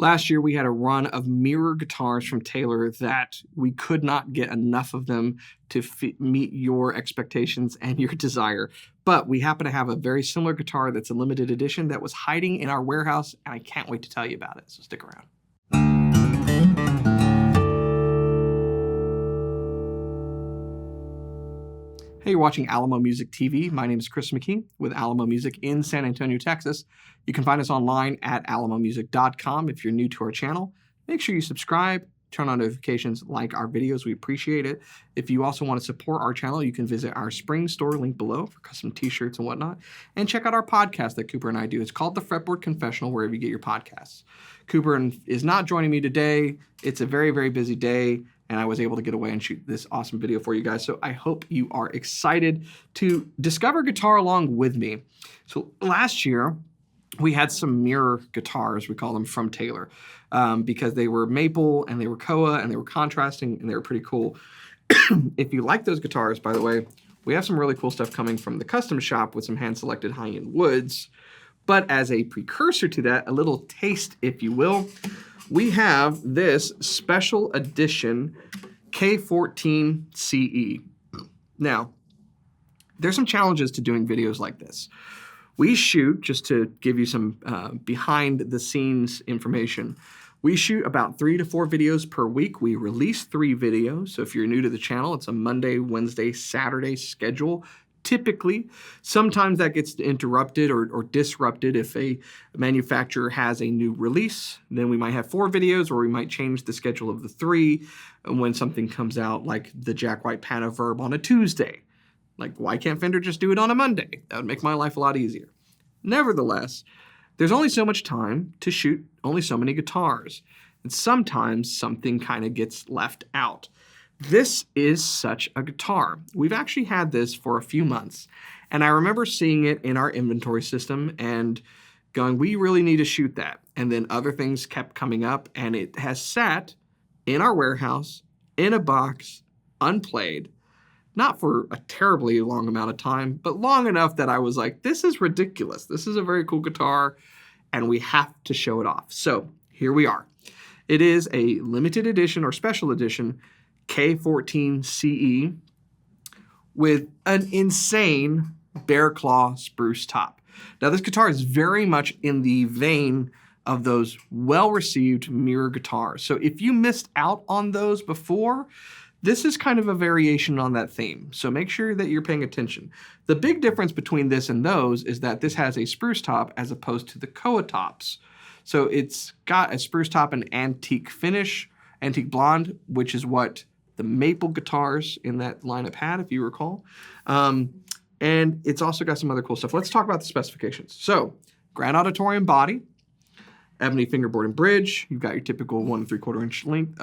Last year, we had a run of mirror guitars from Taylor that we could not get enough of them to meet your expectations and your desire. But we happen to have a very similar guitar that's a limited edition that was hiding in our warehouse, and I can't wait to tell you about it, so stick around. Hey, you're watching Alamo Music TV. My name is Chris McKee with Alamo Music in San Antonio, Texas. You can find us online at alamomusic.com. If you're new to our channel, make sure you subscribe, turn on notifications, like our videos. We appreciate it. If you also want to support our channel, you can visit our spring store link below for custom t-shirts and whatnot. And check out our podcast that Cooper and I do. It's called the Fretboard Confessional, wherever you get your podcasts. Cooper is not joining me today. It's a very, very busy day, and I was able to get away and shoot this awesome video for you guys. So I hope you are excited to discover guitar along with me. So last year, we had some mirror guitars, we call them, from Taylor, because they were maple and they were koa and they were contrasting and they were pretty cool. If you like those guitars, by the way, we have some really cool stuff coming from the custom shop with some hand-selected high-end woods. But as a precursor to that, a little taste, if you will, we have this special edition K14ce. Now, there's some challenges to doing videos like this. We shoot, just to give you some behind-the-scenes information, we shoot about 3 to 4 videos per week. We release 3 videos. So if you're new to the channel, it's a Monday, Wednesday, Saturday schedule. Typically, sometimes that gets interrupted or disrupted if a manufacturer has a new release. Then we might have 4 videos, or we might change the schedule of the 3 when something comes out, like the Jack White Panaverb on a Tuesday. Like, why can't Fender just do it on a Monday? That would make my life a lot easier. Nevertheless, there's only so much time to shoot only so many guitars. And sometimes something kind of gets left out. This is such a guitar. We've actually had this for a few months, and I remember seeing it in our inventory system and going, we really need to shoot that. And then other things kept coming up, and it has sat in our warehouse, in a box, unplayed, not for a terribly long amount of time, but long enough that I was like, this is ridiculous. This is a very cool guitar, and we have to show it off. So here we are. It is a limited edition or special edition K14ce with an insane bear claw spruce top. Now, this guitar is very much in the vein of those well-received mirror guitars. So if you missed out on those before, this is kind of a variation on that theme. So make sure that you're paying attention. The big difference between this and those is that this has a spruce top as opposed to the koa tops. So it's got a spruce top and antique finish, antique blonde, which is what the maple guitars in that lineup had, if you recall. And it's also got some other cool stuff. Let's talk about the specifications. So, Grand Auditorium body, ebony fingerboard and bridge. You've got your typical 1 3/4 inch length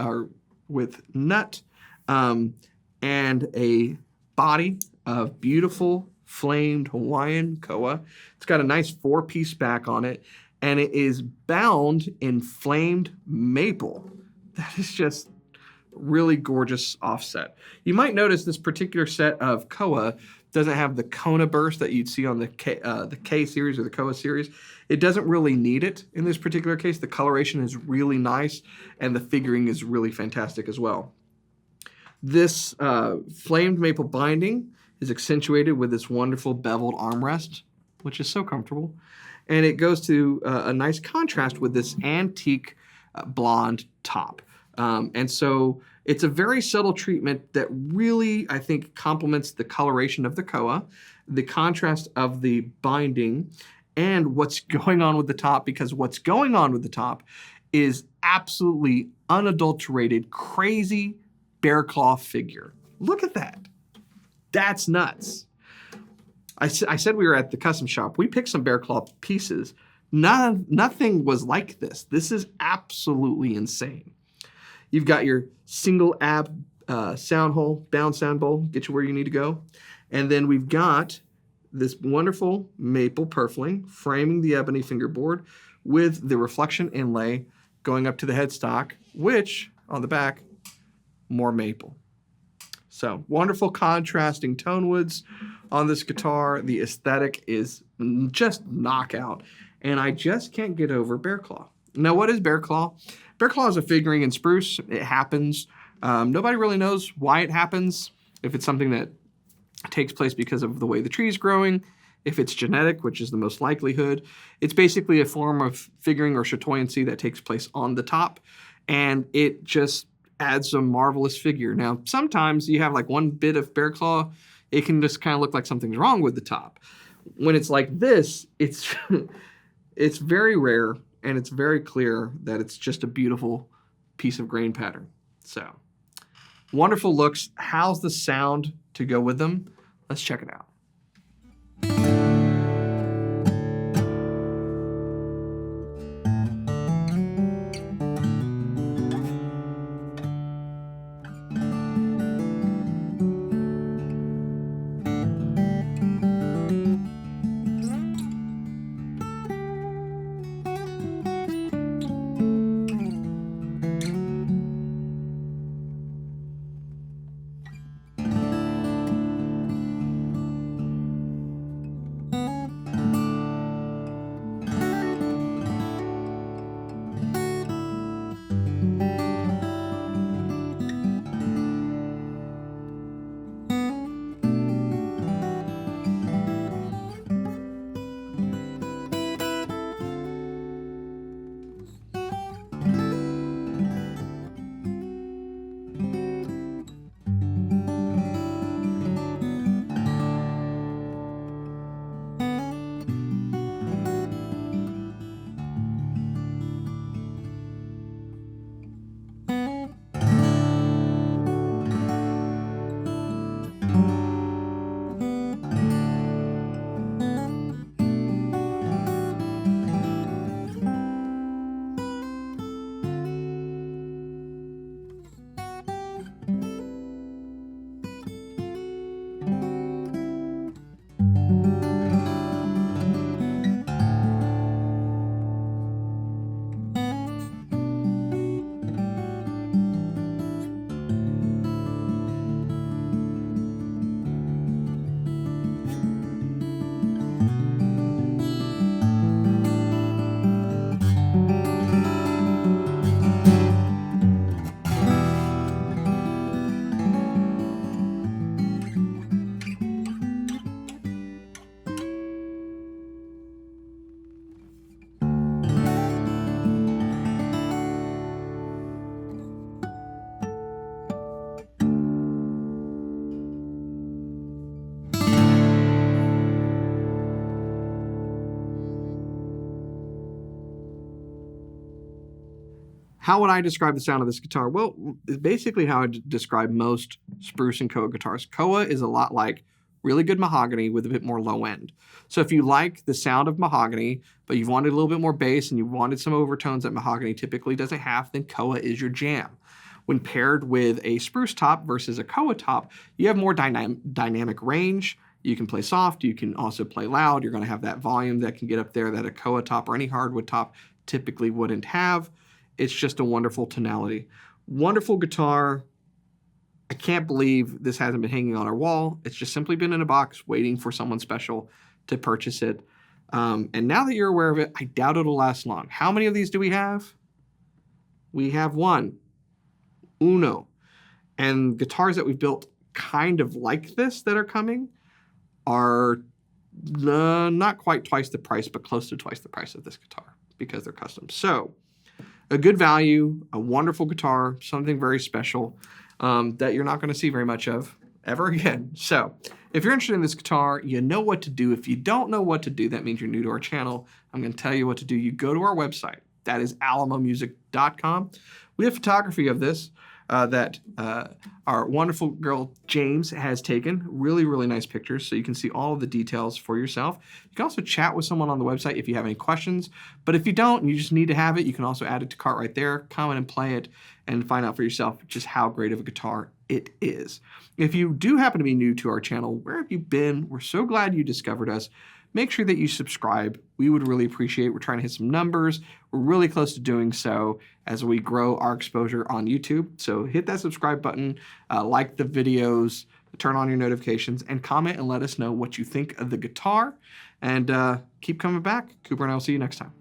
width nut, and a body of beautiful flamed Hawaiian koa. It's got a nice 4-piece back on it, and it is bound in flamed maple. That is just really gorgeous offset. You might notice this particular set of koa doesn't have the Kona burst that you'd see on the K series or the koa series. It doesn't really need it in this particular case. The coloration is really nice, and the figuring is really fantastic as well. This flamed maple binding is accentuated with this wonderful beveled armrest, which is so comfortable. And it goes to a nice contrast with this antique blonde top. And so it's a very subtle treatment that really, I think, complements the coloration of the koa, the contrast of the binding, and what's going on with the top, because what's going on with the top is absolutely unadulterated, crazy bear claw figure. Look at that. That's nuts. I said we were at the custom shop. We picked some bear claw pieces. Nothing was like this. This is absolutely insane. You've got your single ab sound hole, bound sound bowl, get you where you need to go. And then we've got this wonderful maple purfling framing the ebony fingerboard with the reflection inlay going up to the headstock, which on the back, more maple. So wonderful contrasting tone woods on this guitar. The aesthetic is just knockout. And I just can't get over bear claw. Now, what is bear claw? Bear claw is a figuring in spruce. It happens. Nobody really knows why it happens. If it's something that takes place because of the way the tree is growing, if it's genetic, which is the most likelihood. It's basically a form of figuring or chatoyancy that takes place on the top, and it just adds a marvelous figure. Now, sometimes you have like one bit of bear claw, it can just kind of look like something's wrong with the top. When it's like this, it's it's very rare, and it's very clear that it's just a beautiful piece of grain pattern. So, wonderful looks. How's the sound to go with them? Let's check it out. How would I describe the sound of this guitar? Well, it's basically how I describe most spruce and koa guitars. Koa is a lot like really good mahogany with a bit more low end. So if you like the sound of mahogany, but you wanted a little bit more bass and you wanted some overtones that mahogany typically doesn't have, then koa is your jam. When paired with a spruce top versus a koa top, you have more dynamic range. You can play soft, you can also play loud. You're going to have that volume that can get up there that a koa top or any hardwood top typically wouldn't have. It's just a wonderful tonality. Wonderful guitar. I can't believe this hasn't been hanging on our wall. It's just simply been in a box waiting for someone special to purchase it. And now that you're aware of it, I doubt it'll last long. How many of these do we have? We have one. Uno. And guitars that we've built kind of like this that are coming are not quite twice the price, but close to twice the price of this guitar because they're custom. So, a good value, a wonderful guitar, something very special that you're not going to see very much of ever again. So if you're interested in this guitar, you know what to do. If you don't know what to do, that means you're new to our channel. I'm going to tell you what to do. You go to our website. That is alamomusic.com. We have photography of this that our wonderful girl James has taken. Really, really nice pictures, so you can see all of the details for yourself. You can also chat with someone on the website if you have any questions, but if you don't and you just need to have it, you can also add it to cart right there, come in and play it, and find out for yourself just how great of a guitar it is. If you do happen to be new to our channel, where have you been? We're so glad you discovered us. Make sure that you subscribe. We would really appreciate it. We're trying to hit some numbers. We're really close to doing so as we grow our exposure on YouTube. So hit that subscribe button, like the videos, turn on your notifications, and comment and let us know what you think of the guitar. And keep coming back. Cooper and I will see you next time.